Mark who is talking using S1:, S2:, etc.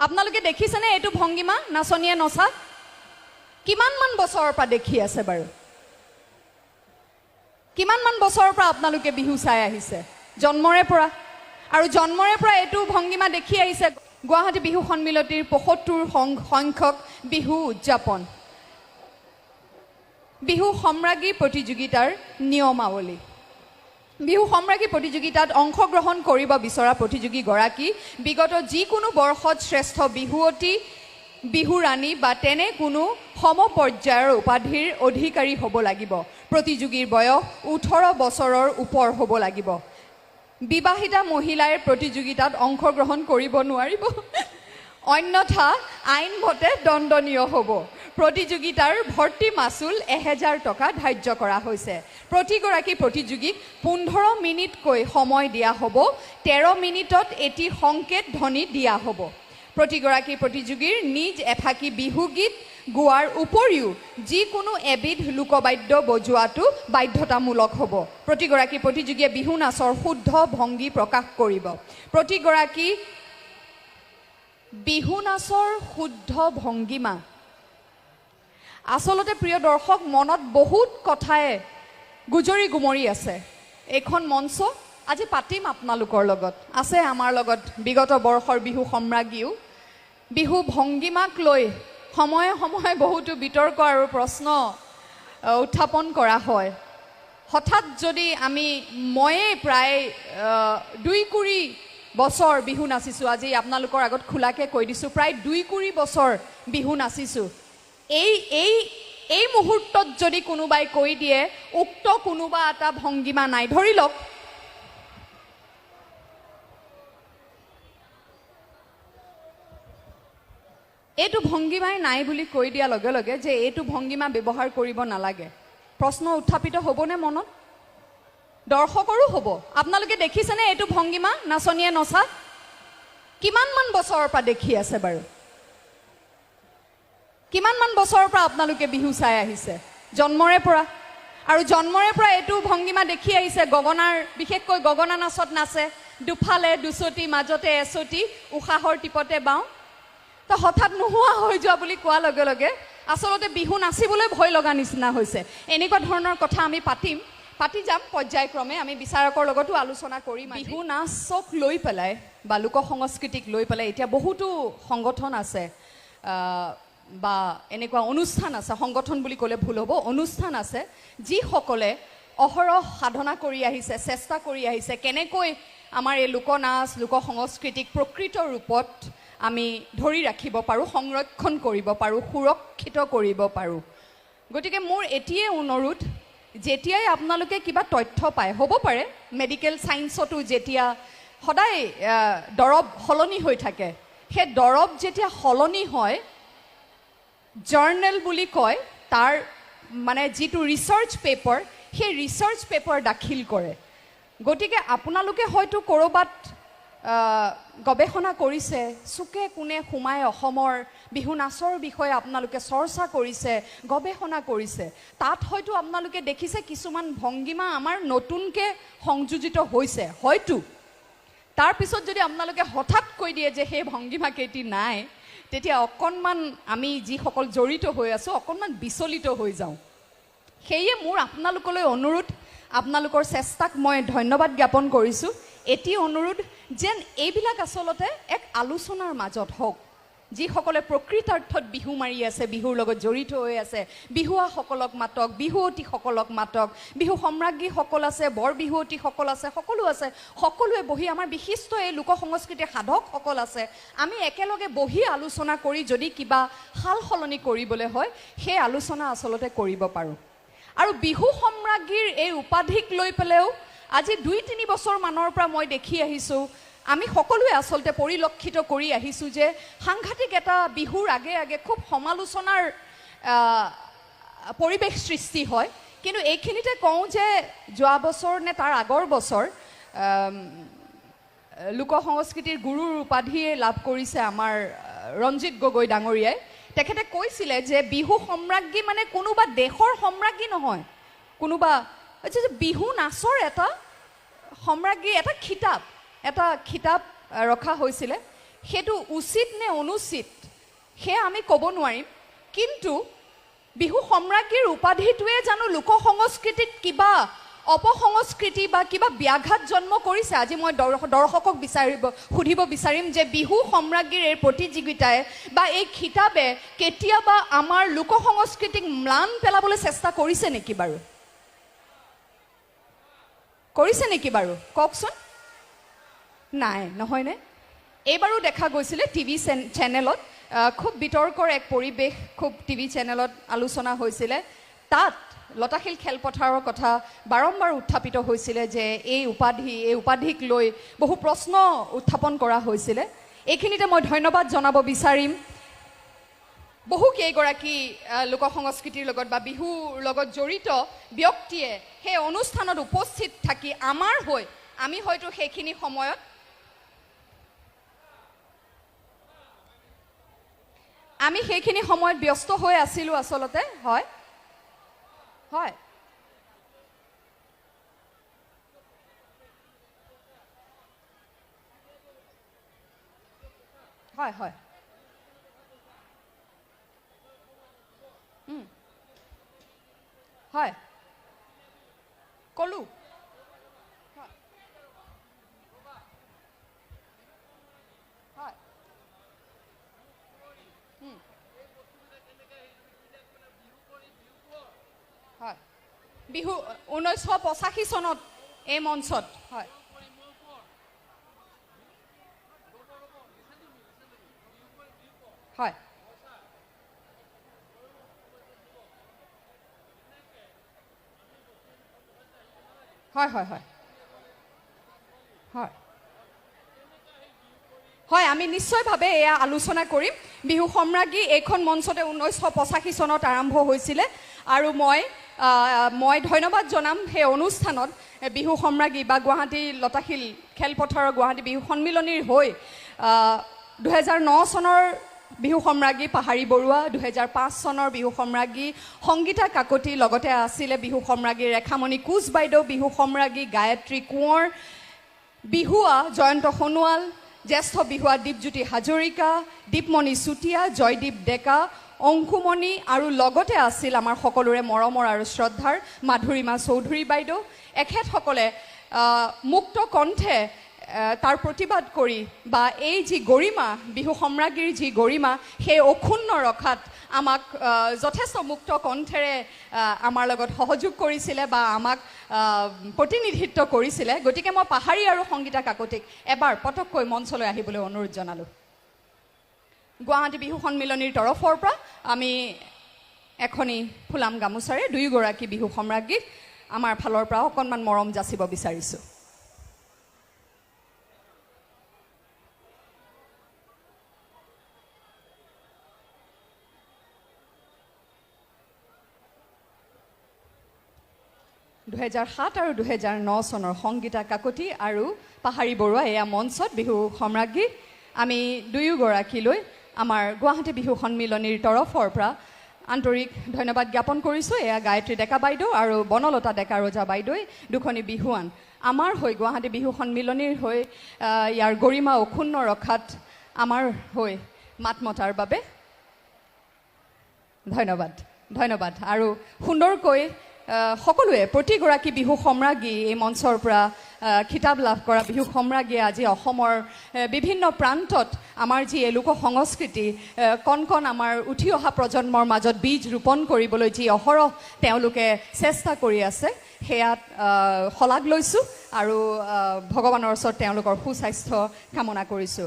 S1: আপোনালোকে দেখিছেনে এইটো ভংগিমা নাচনীয়ে নচা কিমানমান বছৰৰ পৰা দেখি আছে বাৰু কিমানমান বছৰৰ পৰা আপোনালোকে বিহু চাই আহিছে জন্মৰে পৰা আৰু জন্মৰে পৰা এইটো ভংগিমা দেখি আহিছে গুৱাহাটী বিহু সন্মিলনীৰ ৭৫ সংখ্যক বিহু উদযাপন বিহু সম্ৰাজ্ঞী প্ৰতিযোগিতাৰ নিয়মাৱলী বিহু সম্ৰাজ্ঞী প্ৰতিযোগিতাত অংশগ্ৰহণ কৰিব বিচৰা প্ৰতিযোগীগৰাকী বিগত যিকোনো বৰ্ষত শ্ৰেষ্ঠ বিহুৱতী বিহু ৰাণী বা তেনে কোনো সমপৰ্যায়ৰ উপাধিৰ অধিকাৰী হ'ব লাগিব প্ৰতিযোগীৰ বয়স ১৮ বছৰৰ ওপৰ হ'ব লাগিব বিবাহিতা মহিলাই প্ৰতিযোগিতাত অংশগ্ৰহণ কৰিব নোৱাৰিব অন্যথা আইনমতে দণ্ডনীয় হ'ব প্ৰতিযোগিতাৰ ভৰ্তি মাচুল ১০০০ টকা ধাৰ্য কৰা হৈছে প্ৰতিগৰাকী প্ৰতিযোগীক ১৫ মিনিটকৈ সময় দিয়া হ'ব ১৩ মিনিটত এটি সংকেত ধ্বনি দিয়া হ'ব প্ৰতিগৰাকী প্ৰতিযোগীৰ নিজ এফাকি বিহু গীত গোৱাৰ উপৰিও যিকোনো এবিধ লোকবাদ্য বজোৱাটো বাধ্যতামূলক হ'ব প্ৰতিগৰাকী প্ৰতিযোগীয়ে বিহু নাচৰ শুদ্ধ ভংগী প্ৰকাশ কৰিব প্ৰতিগৰাকী বিহু নাচৰ শুদ্ধ ভংগীমা আচলতে প্ৰিয় দৰ্শক মনত বহুত কথাই গুজৰি গুমৰি আছে এইখন মঞ্চ আজি পাতিম আপোনালোকৰ লগত আছে আমাৰ লগত বিগত বৰ্ষৰ বিহু সম্ৰাজ্ঞীও বিহু ভংগীমাক লৈ সময়ে সময়ে বহুতো বিতৰ্ক আৰু প্ৰশ্ন উত্থাপন কৰা হয় হঠাৎ যদি ময়ে প্ৰায় ২ বছৰ বিহু নাচিছোঁ আজি আপোনালোকৰ আগত খোলাকৈ কৈ দিছোঁ প্ৰায় ২ বছৰ বিহু নাচিছোঁ এই মুহূৰ্তত যদি কোনোবাই কৈ দিয়ে উক্ত কোনোবা এটা ভংগীমা নাই ধৰি লওক এইটো ভংগীমাই নাই বুলি কৈ দিয়াৰ লগে লগে যে এইটো ভংগীমা ব্যৱহাৰ কৰিব নালাগে প্ৰশ্ন উত্থাপিত হ'বনে মনত দৰ্শকৰো হ'ব আপোনালোকে দেখিছেনে এইটো ভংগীমা নাচনীয়ে নচা কিমানমান বছৰৰ পৰা দেখি আছে বাৰু কিমানমান বছৰৰ পৰা আপোনালোকে বিহু চাই আহিছে জন্মৰে পৰা আৰু জন্মৰে পৰা এইটো ভংগীমা দেখি আহিছে গগনাৰ বিশেষকৈ গগনা নাচত নাচে দুফালে দুচটি মাজতে এচটি উশাহৰ টিপতে বাওঁ তো হঠাৎ নোহোৱা হৈ যোৱা বুলি কোৱাৰ লগে লগে আচলতে বিহু নাচিবলৈ ভয় লগা নিচিনা হৈছে এনেকুৱা ধৰণৰ কথা আমি পাতি যাম পৰ্যায়ক্ৰমে আমি বিচাৰকৰ লগতো আলোচনা কৰিম বিহু নাচক লৈ পেলাই বা লোক সংস্কৃতিক লৈ পেলাই এতিয়া বহুতো সংগঠন আছে বা এনেকুৱা অনুষ্ঠান আছে সংগঠন বুলি ক'লে ভুল হ'ব অনুষ্ঠান আছে যিসকলে অহৰহ সাধনা কৰি আহিছে চেষ্টা কৰি আহিছে কেনেকৈ আমাৰ এই লোকনাচ লোক সংস্কৃতিক প্ৰকৃত ৰূপত আমি ধৰি ৰাখিব পাৰোঁ সংৰক্ষণ কৰিব পাৰোঁ সুৰক্ষিত কৰিব পাৰোঁ গতিকে মোৰ এতিয়াই অনুৰোধ যেতিয়াই আপোনালোকে কিবা তথ্য পায় হ'ব পাৰে মেডিকেল ছায়েন্সতো যেতিয়া সদায় দৰৱ সলনি হৈ থাকে সেই দৰৱ যেতিয়া সলনি হয় জাৰ্নেল বুলি কয় তাৰ মানে যিটো ৰিচাৰ্চ পেপাৰ সেই ৰিচাৰ্চ পেপাৰ দাখিল কৰে গতিকে আপোনালোকে হয়তো ক'ৰবাত গৱেষণা কৰিছে চুকে কোণে সোমাই অসমৰ বিহু নাচৰ বিষয়ে আপোনালোকে চৰ্চা কৰিছে গৱেষণা কৰিছে তাত হয়তো আপোনালোকে দেখিছে কিছুমান ভংগীমা আমাৰ নতুনকৈ সংযোজিত হৈছে হয়তো তাৰপিছত যদি আপোনালোকে হঠাৎ কৈ দিয়ে যে সেই ভংগীমা কেইটি নাই তেতিয়া অকণমান আমি যিসকল জড়িত হৈ আছোঁ অকণমান বিচলিত হৈ যাওঁ সেয়ে মোৰ আপোনালোকলৈ অনুৰোধ আপোনালোকৰ চেষ্টাক মই ধন্যবাদ জ্ঞাপন কৰিছোঁ এটি অনুৰোধ যেন এইবিলাক আচলতে এক আলোচনাৰ মাজত হওক যিসকলে প্ৰকৃতাৰ্থত বিহু মাৰি আছে বিহুৰ লগত জড়িত হৈ আছে বিহুৱাসকলক মাতক বিহুৱতীসকলক মাতক বিহু সম্ৰাজ্ঞীসকল আছে বৰ বিহুৱতীসকল আছে সকলোৱে বহি আমাৰ বিশিষ্ট এই লোক সংস্কৃতিৰ সাধকসকল আছে আমি একেলগে বহি আলোচনা কৰি যদি কিবা সাল সলনি কৰিবলৈ হয় সেই আলোচনা আচলতে কৰিব পাৰোঁ আৰু বিহু সম্ৰাজ্ঞীৰ এই উপাধিক লৈ পেলাইও আজি ২-৩ বছৰ মানৰ পৰা মই দেখি আহিছোঁ আমি সকলোৱে আচলতে পৰিলক্ষিত কৰি আহিছোঁ যে সাংঘাতিক এটা বিহুৰ আগে খুব সমালোচনাৰ পৰিৱেশ সৃষ্টি হয় কিন্তু এইখিনিতে কওঁ যে যোৱা বছৰ নে তাৰ আগৰ বছৰ লোক সংস্কৃতিৰ গুৰুৰ উপাধিয়ে লাভ কৰিছে আমাৰ ৰঞ্জিত গগৈ ডাঙৰীয়াই তেখেতে কৈছিলে যে বিহু সম্ৰাজ্ঞী মানে কোনোবা দেশৰ সম্ৰাজ্ঞী নহয় কোনোবা বিহু নাচৰ এটা সম্ৰাজ্ঞী এটা খিতাপ ৰখা হৈছিলে সেইটো উচিত নে অনুচিত সেয়া আমি ক'ব নোৱাৰিম কিন্তু বিহু সম্ৰাজ্ঞীৰ উপাধিটোৱে জানো লোক সংস্কৃতিত কিবা অপসংস্কৃতি বা কিবা ব্যাঘাত জন্ম কৰিছে আজি মই দৰ্শকক সুধিব বিচাৰিম যে বিহু সম্ৰাজ্ঞীৰ এই প্ৰতিযোগিতাই বা এই খিতাবে কেতিয়াবা আমাৰ লোক সংস্কৃতিক ম্লান পেলাবলৈ চেষ্টা কৰিছে নেকি বাৰু কওকচোন নাই নহয়নে এইবাৰো দেখা গৈছিলে টিভি চেনেলত খুব বিতৰ্কৰ এক পৰিৱেশ খুব টিভি চেনেলত আলোচনা হৈছিলে তাত লতাশিল খেলপথাৰৰ কথা বাৰম্বাৰ উত্থাপিত হৈছিলে যে এই উপাধিক লৈ বহু প্ৰশ্ন উত্থাপন কৰা হৈছিলে এইখিনিতে মই ধন্যবাদ জনাব বিচাৰিম বহু কেইগৰাকী লোক সংস্কৃতিৰ লগত বা বিহুৰ লগত জড়িত ব্যক্তিয়ে সেই অনুষ্ঠানত উপস্থিত থাকি আমাৰ হৈ আমি হয়তো সেইখিনি সময়ত ব্যস্ত হৈ আছিলোঁ আচলতে হয় হয় হয় হয় হয় ক'লো হয় হয় বিহু 1985 চনত এই মঞ্চত হয় হয় হয় হয় হয় হয় হয় আমি নিশ্চয়ভাৱে এয়া আলোচনা কৰিম বিহু সম্ৰাজ্ঞী এইখন মঞ্চতে 1985 চনত আৰম্ভ হৈছিলে আৰু মই ধন্যবাদ জনাম সেই অনুষ্ঠানত বিহু সম্ৰাজ্ঞী বা গুৱাহাটী লতাশিল খেলপথাৰৰ গুৱাহাটী বিহু সন্মিলনীৰ হৈ 2009 চনৰ বিহু সম্ৰাজ্ঞী পাহাৰী বৰুৱা 2005 চনৰ বিহু সম্ৰাজ্ঞী সংগীতা কাকতি লগতে আছিলে বিহু সম্ৰাজ্ঞী ৰেখামণি কোচ বাইদেউ বিহু সম্ৰাজ্ঞী গায়ত্ৰী কোঁৱৰ বিহুৱা জয়ন্ত সোণোৱাল জ্যেষ্ঠ বিহুৱা দীপজ্যোতি হাজৰিকা দীপমণি চুতীয়া জয়দীপ ডেকা অংকুমণি আৰু লগতে আছিল আমাৰ সকলোৰে মৰমৰ আৰু শ্ৰদ্ধাৰ মাধুৰীমা চৌধুৰী বাইদেউ এখেতসকলে মুক্ত কণ্ঠে তাৰ প্ৰতিবাদ কৰি বা এই যি গৰিমা বিহু সম্ৰাজ্ঞীৰ যি গৰিমা সেই অক্ষুণ্ণ ৰখাত আমাক যথেষ্ট মুক্ত কণ্ঠেৰে আমাৰ লগত সহযোগ কৰিছিলে বা আমাক প্ৰতিনিধিত্ব কৰিছিলে গতিকে মই পাহাৰী আৰু সংগীতা কাকতিক এবাৰ পটককৈ মঞ্চলৈ আহিবলৈ অনুৰোধ জনালোঁ গুৱাহাটী বিহু সন্মিলনীৰ তৰফৰ পৰা আমি এখনি ফুলাম গামোচাৰে দুয়োগৰাকী বিহু সম্ৰাজ্ঞীক আমাৰ ফালৰ পৰা অকণমান মৰম যাচিব বিচাৰিছোঁ (2007 আৰু 2009 চনৰ সংগীতা কাকতি আৰু পাহাৰী বৰুৱা এয়া মঞ্চত বিহু সম্ৰাজ্ঞী আমি দুয়োগৰাকীলৈ আমাৰ গুৱাহাটী বিহু সন্মিলনীৰ তৰফৰ পৰা আন্তৰিক ধন্যবাদ জ্ঞাপন কৰিছোঁ এয়া গায়ত্ৰী ডেকা বাইদেউ আৰু বনলতা ডেকা ৰজা বাইদেউ দুখনি বিহুৱান আমাৰ হৈ গুৱাহাটী বিহু সন্মিলনীৰ হৈ ইয়াৰ গৰিমা অক্ষুণ্ণ ৰখাত আমাৰ হৈ মাত মতাৰ বাবে ধন্যবাদ আৰু সুন্দৰকৈ সকলোৱে প্ৰতিগৰাকী বিহু সম্ৰাজ্ঞী এই মঞ্চৰ পৰা খিতাপ লাভ কৰা বিহু সম্ৰাজ্ঞীয়ে আজি অসমৰ বিভিন্ন প্ৰান্তত আমাৰ যি লোক সংস্কৃতি কণ আমাৰ উঠি অহা প্ৰজন্মৰ মাজত বীজ ৰোপণ কৰিবলৈ যি অহৰহ তেওঁলোকে চেষ্টা কৰি আছে সেয়াত শলাগ লৈছোঁ আৰু ভগৱানৰ ওচৰত তেওঁলোকৰ সুস্বাস্থ্য কামনা কৰিছোঁ